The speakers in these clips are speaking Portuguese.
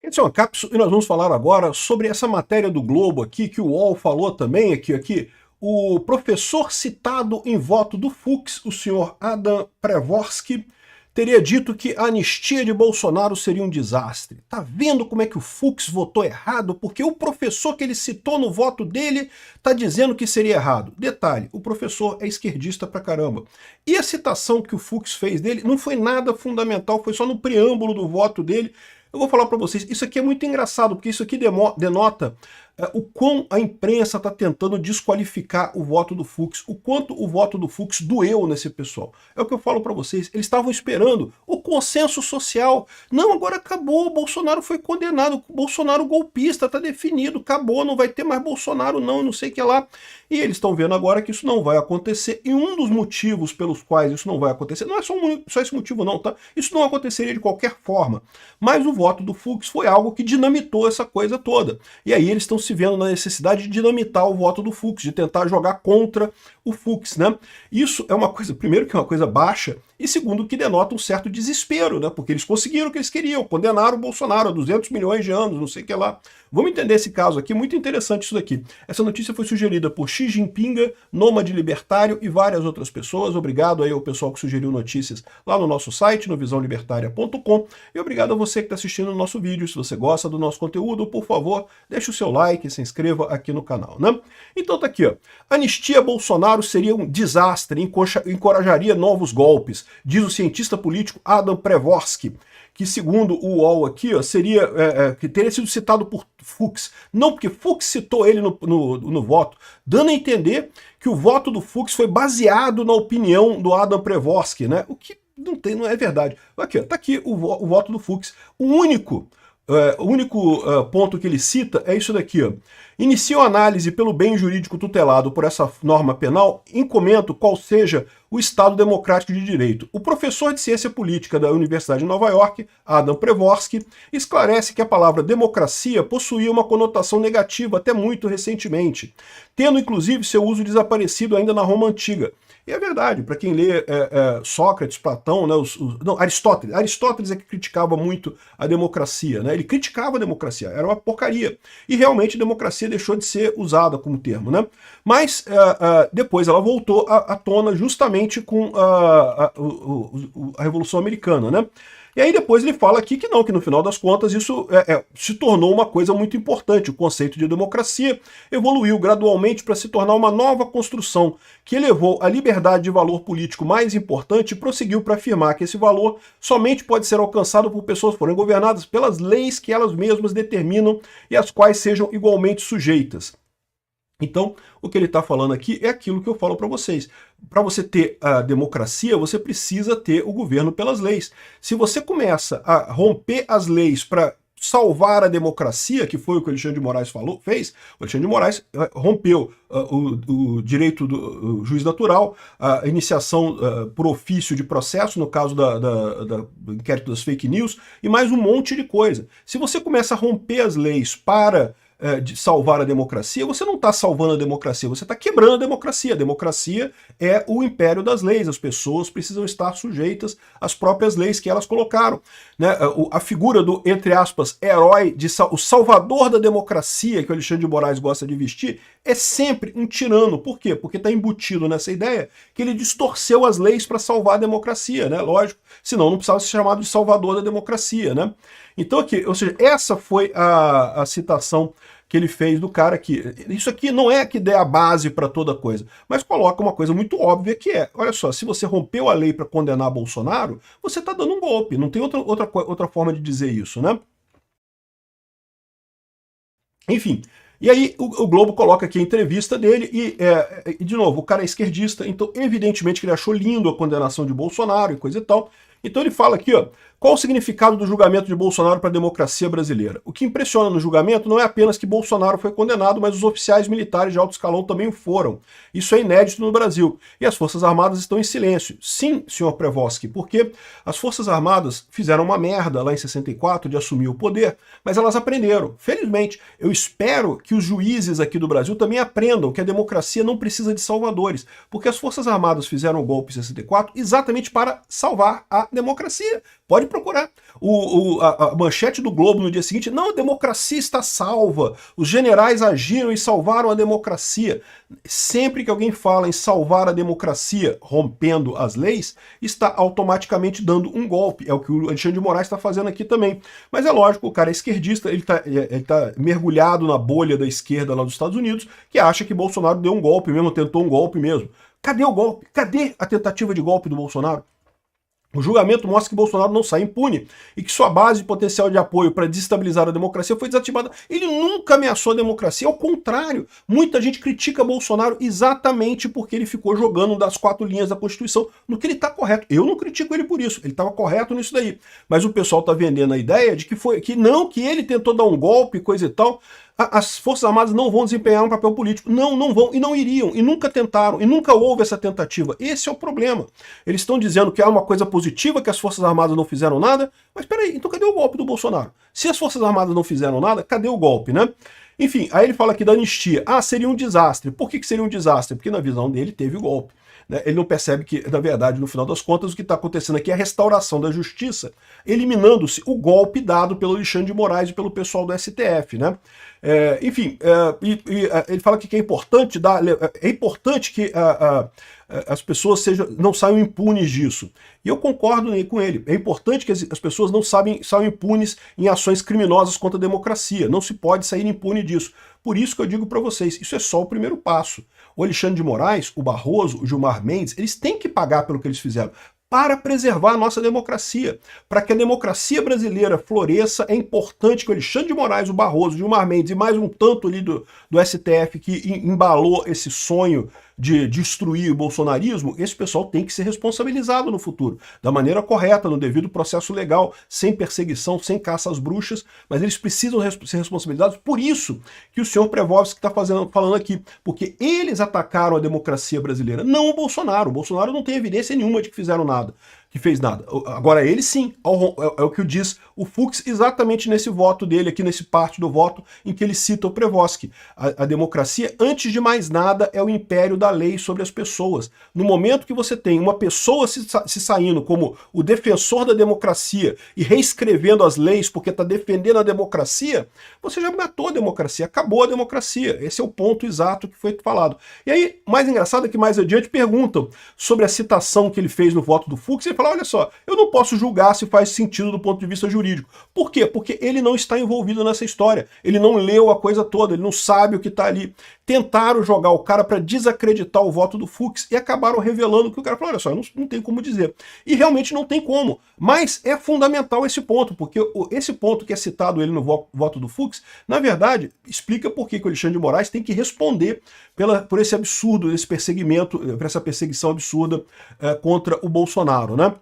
Esse é uma cápsula e nós vamos falar agora sobre essa matéria do Globo aqui, que o UOL falou também aqui. O professor citado em voto do Fux, o senhor Adam Pravorsky, teria dito que a anistia de Bolsonaro seria um desastre. Tá vendo como é que o Fux votou errado? Porque o professor que ele citou no voto dele tá dizendo que seria errado. Detalhe, o professor é esquerdista pra caramba. E a citação que o Fux fez dele não foi nada fundamental, foi só no preâmbulo do voto dele. Eu vou falar para vocês, isso aqui é muito engraçado, porque isso aqui denota o quão a imprensa está tentando desqualificar o voto do Fux, o quanto o voto do Fux doeu nesse pessoal. É o que eu falo para vocês, eles estavam esperando o consenso social. Não, agora acabou, o Bolsonaro foi condenado, o Bolsonaro golpista, está definido, acabou, não vai ter mais Bolsonaro não sei o que lá. E eles estão vendo agora que isso não vai acontecer, e um dos motivos pelos quais isso não vai acontecer, não é só esse motivo não, tá? Isso não aconteceria de qualquer forma, mas o voto do Fux foi algo que dinamitou essa coisa toda. E aí eles estão se vendo na necessidade de dinamitar o voto do Fux, de tentar jogar contra o Fux, né? Isso é uma coisa, primeiro, que é uma coisa baixa, e segundo, que denota um certo desespero, né? Porque eles conseguiram o que eles queriam, condenaram o Bolsonaro a 200 milhões de anos, não sei o que lá. Vamos entender esse caso aqui, muito interessante isso daqui. Essa notícia foi sugerida por Xi Jinping, Nômade Libertário e várias outras pessoas. Obrigado aí ao pessoal que sugeriu notícias lá no nosso site, no visãolibertaria.com, e obrigado a você que está assistindo o nosso vídeo. Se você gosta do nosso conteúdo, por favor, deixe o seu like e se inscreva aqui no canal, né? Então tá aqui, ó. Anistia Bolsonaro seria um desastre, encorajaria novos golpes, diz o cientista político Adam Pravorsky, que segundo o UOL aqui, ó, seria, que teria sido citado por Fux. Não, porque Fux citou ele no voto, dando a entender que o voto do Fux foi baseado na opinião do Adam Pravorsky, né? O que não é verdade. Aqui, ó, tá aqui o voto do Fux. O único ponto que ele cita é isso daqui, ó. Inicio a análise pelo bem jurídico tutelado por essa norma penal, em comento qual seja o Estado democrático de direito. O professor de ciência política da Universidade de Nova York, Adam Pravorsky, esclarece que a palavra democracia possuía uma conotação negativa até muito recentemente, tendo inclusive seu uso desaparecido ainda na Roma Antiga. E é verdade, para quem lê Sócrates, Platão, né, não, Aristóteles é que criticava muito a democracia, né? Ele criticava a democracia, era uma porcaria. E realmente a democracia deixou de ser usada como termo, né? Mas depois ela voltou à tona justamente com a Revolução Americana, né? E aí depois ele fala aqui que não, que no final das contas isso se tornou uma coisa muito importante. O conceito de democracia evoluiu gradualmente para se tornar uma nova construção que elevou a liberdade de valor político mais importante e prosseguiu para afirmar que esse valor somente pode ser alcançado por pessoas que forem governadas pelas leis que elas mesmas determinam e às quais sejam igualmente sujeitas. Então, o que ele está falando aqui é aquilo que eu falo para vocês. Para você ter a democracia, você precisa ter o governo pelas leis. Se você começa a romper as leis para salvar a democracia, que foi o que o Alexandre de Moraes fez, o Alexandre de Moraes rompeu o direito do juiz natural, a iniciação por ofício de processo, no caso do inquérito das fake news, e mais um monte de coisa. Se você começa a romper as leis para de salvar a democracia, você não está salvando a democracia, você está quebrando a democracia. A democracia é o império das leis, as pessoas precisam estar sujeitas às próprias leis que elas colocaram. Né? A figura do, entre aspas, herói, o salvador da democracia, que o Alexandre de Moraes gosta de vestir, é sempre um tirano. Por quê? Porque está embutido nessa ideia que ele distorceu as leis para salvar a democracia, né? Lógico, senão não precisava ser chamado de salvador da democracia, né? Então aqui, ou seja, essa foi a citação que ele fez do cara aqui. Isso aqui não é que dê a base para toda coisa, mas coloca uma coisa muito óbvia que é, olha só, se você rompeu a lei para condenar Bolsonaro, você está dando um golpe, não tem outra forma de dizer isso, né? Enfim, e aí o Globo coloca aqui a entrevista dele e de novo, o cara é esquerdista, então evidentemente que ele achou lindo a condenação de Bolsonaro e coisa e tal. Então ele fala aqui, ó, qual o significado do julgamento de Bolsonaro para a democracia brasileira? O que impressiona no julgamento não é apenas que Bolsonaro foi condenado, mas os oficiais militares de alto escalão também foram. Isso é inédito no Brasil. E as Forças Armadas estão em silêncio. Sim, senhor Pravorsky, porque as Forças Armadas fizeram uma merda lá em 64 de assumir o poder, mas elas aprenderam. Felizmente, eu espero que os juízes aqui do Brasil também aprendam que a democracia não precisa de salvadores, porque as Forças Armadas fizeram o golpe em 64 exatamente para salvar a democracia. Pode procurar. A manchete do Globo no dia seguinte, não, a democracia está salva, os generais agiram e salvaram a democracia. Sempre que alguém fala em salvar a democracia rompendo as leis, está automaticamente dando um golpe. É o que o Alexandre de Moraes está fazendo aqui também. Mas é lógico, o cara é esquerdista, ele tá mergulhado na bolha da esquerda lá dos Estados Unidos, que acha que Bolsonaro deu um golpe mesmo, tentou um golpe mesmo. Cadê o golpe? Cadê a tentativa de golpe do Bolsonaro? O julgamento mostra que Bolsonaro não sai impune e que sua base de potencial de apoio para desestabilizar a democracia foi desativada. Ele nunca ameaçou a democracia, ao contrário. Muita gente critica Bolsonaro exatamente porque ele ficou jogando das 4 linhas da Constituição, no que ele está correto. Eu não critico ele por isso, ele estava correto nisso daí. Mas o pessoal está vendendo a ideia de que que ele tentou dar um golpe, coisa e tal. As Forças Armadas não vão desempenhar um papel político. Não vão, e não iriam, e nunca tentaram, e nunca houve essa tentativa. Esse é o problema. Eles estão dizendo que há uma coisa positiva, que as Forças Armadas não fizeram nada, mas peraí, então cadê o golpe do Bolsonaro? Se as Forças Armadas não fizeram nada, cadê o golpe, né? Enfim, aí ele fala aqui da anistia. Ah, seria um desastre. Por que seria um desastre? Porque na visão dele teve o golpe. Ele não percebe que, na verdade, no final das contas, o que está acontecendo aqui é a restauração da justiça, eliminando-se o golpe dado pelo Alexandre de Moraes e pelo pessoal do STF, né? Ele fala que é importante que as pessoas não saiam impunes disso. E eu concordo com ele. É importante que as pessoas não saiam impunes em ações criminosas contra a democracia. Não se pode sair impune disso. Por isso que eu digo para vocês, isso é só o primeiro passo. O Alexandre de Moraes, o Barroso, o Gilmar Mendes, eles têm que pagar pelo que eles fizeram para preservar a nossa democracia. Para que a democracia brasileira floresça, é importante que o Alexandre de Moraes, o Barroso, o Gilmar Mendes e mais um tanto ali do STF que embalou esse sonho de destruir o bolsonarismo, esse pessoal tem que ser responsabilizado no futuro, da maneira correta, no devido processo legal, sem perseguição, sem caça às bruxas, mas eles precisam ser responsabilizados. Por isso que o senhor Prevovsky está falando aqui, porque eles atacaram a democracia brasileira, não o Bolsonaro. O Bolsonaro não tem evidência nenhuma de que fizeram nada. Que fez nada. Agora ele sim, é o que diz o Fux exatamente nesse voto dele, aqui nesse parte do voto em que ele cita o Prevovsky. A democracia, antes de mais nada, é o império da lei sobre as pessoas. No momento que você tem uma pessoa se saindo como o defensor da democracia e reescrevendo as leis porque está defendendo a democracia, você já matou a democracia, acabou a democracia. Esse é o ponto exato que foi falado. E aí, mais engraçado é que mais adiante perguntam sobre a citação que ele fez no voto do Fux, e ele fala, olha só, eu não posso julgar se faz sentido do ponto de vista jurídico. Por quê? Porque ele não está envolvido nessa história. Ele não leu a coisa toda, ele não sabe o que está ali. Tentaram jogar o cara para desacreditar o voto do Fux e acabaram revelando que o cara falou, olha só, não tem como dizer. E realmente não tem como. Mas é fundamental esse ponto, porque esse ponto que é citado ele no voto do Fux, na verdade, explica por que o Alexandre de Moraes tem que responder por esse absurdo, esse perseguimento, por essa perseguição absurda contra o Bolsonaro, né?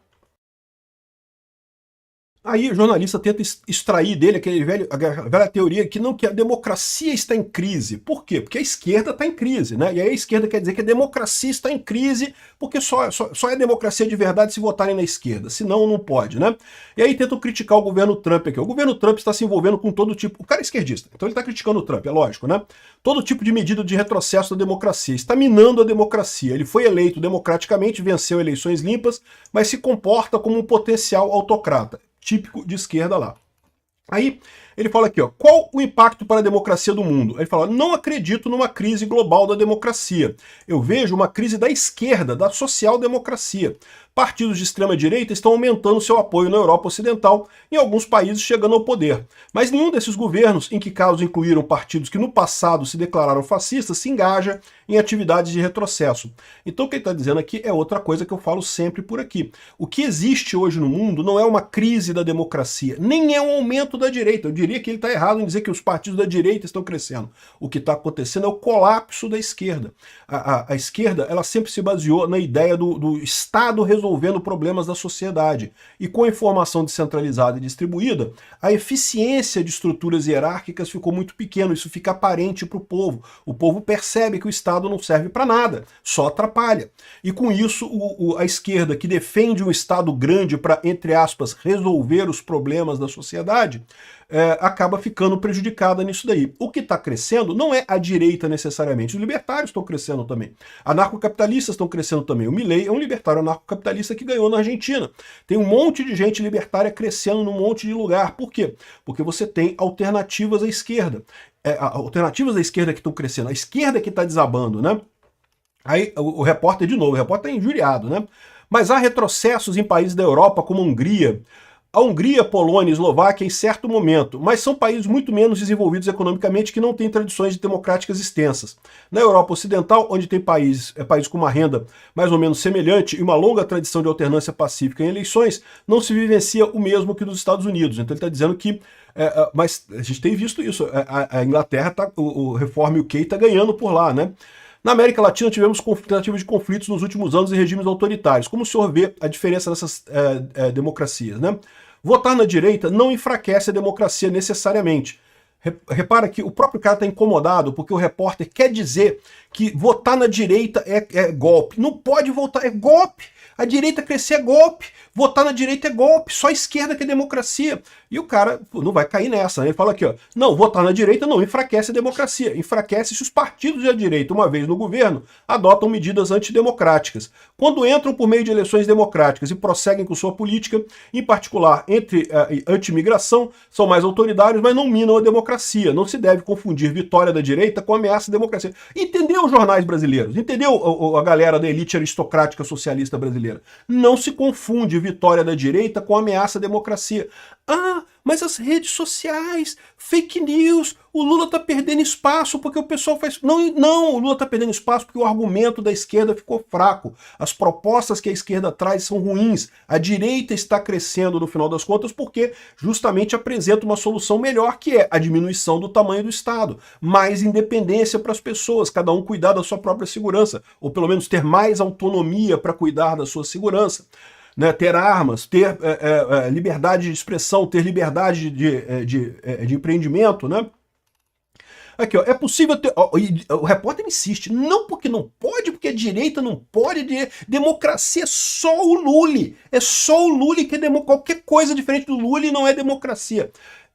Aí o jornalista tenta extrair dele a velha teoria que a democracia está em crise. Por quê? Porque a esquerda está em crise, né? E aí a esquerda quer dizer que a democracia está em crise porque só é democracia de verdade se votarem na esquerda, senão não pode, né? E aí tentam criticar o governo Trump aqui. O governo Trump está se envolvendo com todo tipo... O cara é esquerdista, então ele está criticando o Trump, é lógico, né? Todo tipo de medida de retrocesso da democracia. Está minando a democracia. Ele foi eleito democraticamente, venceu eleições limpas, mas se comporta como um potencial autocrata. Típico de esquerda lá. Aí ele fala aqui, ó, qual o impacto para a democracia do mundo? Ele fala, não acredito numa crise global da democracia. Eu vejo uma crise da esquerda, da social-democracia. Partidos de extrema-direita estão aumentando seu apoio na Europa Ocidental, em alguns países chegando ao poder. Mas nenhum desses governos, em que casos incluíram partidos que no passado se declararam fascistas, se engaja em atividades de retrocesso. Então o que ele está dizendo aqui é outra coisa que eu falo sempre por aqui. O que existe hoje no mundo não é uma crise da democracia, nem é um aumento da direita. Eu diria que ele está errado em dizer que os partidos da direita estão crescendo. O que está acontecendo é o colapso da esquerda. A esquerda, ela sempre se baseou na ideia do Estado resolvendo problemas da sociedade. E com a informação descentralizada e distribuída, a eficiência de estruturas hierárquicas ficou muito pequena. Isso fica aparente para o povo. O povo percebe que o Estado não serve para nada, só atrapalha. E com isso, a esquerda, que defende um Estado grande para, entre aspas, resolver os problemas da sociedade, acaba ficando prejudicada nisso daí. O que está crescendo não é a direita necessariamente, os libertários estão crescendo também. Anarcocapitalistas estão crescendo também. O Milei é um libertário anarcocapitalista que ganhou na Argentina. Tem um monte de gente libertária crescendo num monte de lugar. Por quê? Porque você tem alternativas à esquerda. Alternativas à esquerda que estão crescendo. A esquerda que está desabando, né? Aí o repórter, de novo, o repórter é injuriado, né? Mas há retrocessos em países da Europa, como a Hungria. A Hungria, Polônia e Eslováquia em certo momento, mas são países muito menos desenvolvidos economicamente que não têm tradições democráticas extensas. Na Europa Ocidental, onde tem países com uma renda mais ou menos semelhante e uma longa tradição de alternância pacífica em eleições, não se vivencia o mesmo que nos Estados Unidos. Então ele está dizendo que mas a gente tem visto isso, a Inglaterra, o Reform UK está ganhando por lá, né? Na América Latina tivemos tentativas de conflitos nos últimos anos em regimes autoritários. Como o senhor vê a diferença dessas democracias, né? Votar na direita não enfraquece a democracia necessariamente. Repara que o próprio cara está incomodado porque o repórter quer dizer que votar na direita é golpe. Não pode votar, é golpe. A direita crescer é golpe, votar na direita é golpe, só a esquerda que é democracia. E o cara não vai cair nessa, né? Ele fala aqui, ó, não, votar na direita não enfraquece a democracia, enfraquece se os partidos da direita, uma vez no governo, adotam medidas antidemocráticas. Quando entram por meio de eleições democráticas e prosseguem com sua política, em particular entre anti-imigração, são mais autoritários, mas não minam a democracia. Não se deve confundir vitória da direita com ameaça à democracia. Entendeu os jornais brasileiros? Entendeu a galera da elite aristocrática socialista brasileira? Não se confunde vitória da direita com ameaça à democracia. Ah, mas as redes sociais, fake news, o Lula está perdendo espaço porque o pessoal faz... Não, o Lula está perdendo espaço porque o argumento da esquerda ficou fraco. As propostas que a esquerda traz são ruins. A direita está crescendo no final das contas porque justamente apresenta uma solução melhor, que é a diminuição do tamanho do Estado. Mais independência para as pessoas, cada um cuidar da sua própria segurança, ou pelo menos ter mais autonomia para cuidar da sua segurança. Né, ter armas, ter liberdade de expressão, ter liberdade de empreendimento, né? Aqui, ó, é possível ter... Ó, o repórter insiste, não porque não pode, porque a direita não pode, democracia é só o Lula. É só o Lula que é qualquer coisa diferente do Lula não é democracia.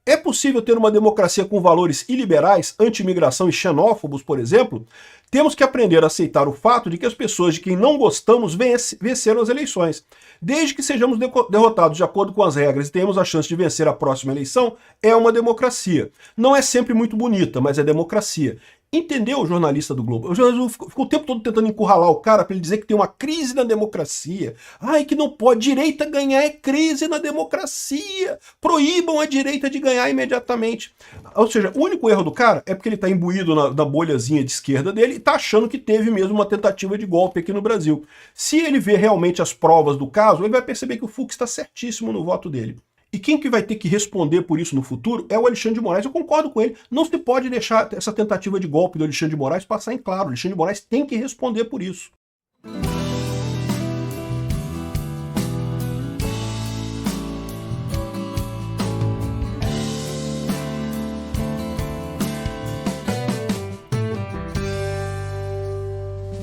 É possível ter uma democracia com valores iliberais, anti-imigração e xenófobos, por exemplo? Temos que aprender a aceitar o fato de que as pessoas de quem não gostamos venceram as eleições. Desde que sejamos derrotados de acordo com as regras e tenhamos a chance de vencer a próxima eleição, é uma democracia. Não é sempre muito bonita, mas é democracia. Entendeu o jornalista do Globo? O jornalista ficou o tempo todo tentando encurralar o cara para ele dizer que tem uma crise na democracia. Ai, que não pode. Direita ganhar é crise na democracia. Proíbam a direita de ganhar imediatamente. Ou seja, o único erro do cara é porque ele está imbuído na bolhazinha de esquerda dele e está achando que teve mesmo uma tentativa de golpe aqui no Brasil. Se ele ver realmente as provas do caso, ele vai perceber que o Fux está certíssimo no voto dele. E quem que vai ter que responder por isso no futuro é o Alexandre de Moraes. Eu concordo com ele. Não se pode deixar essa tentativa de golpe do Alexandre de Moraes passar em claro. O Alexandre de Moraes tem que responder por isso.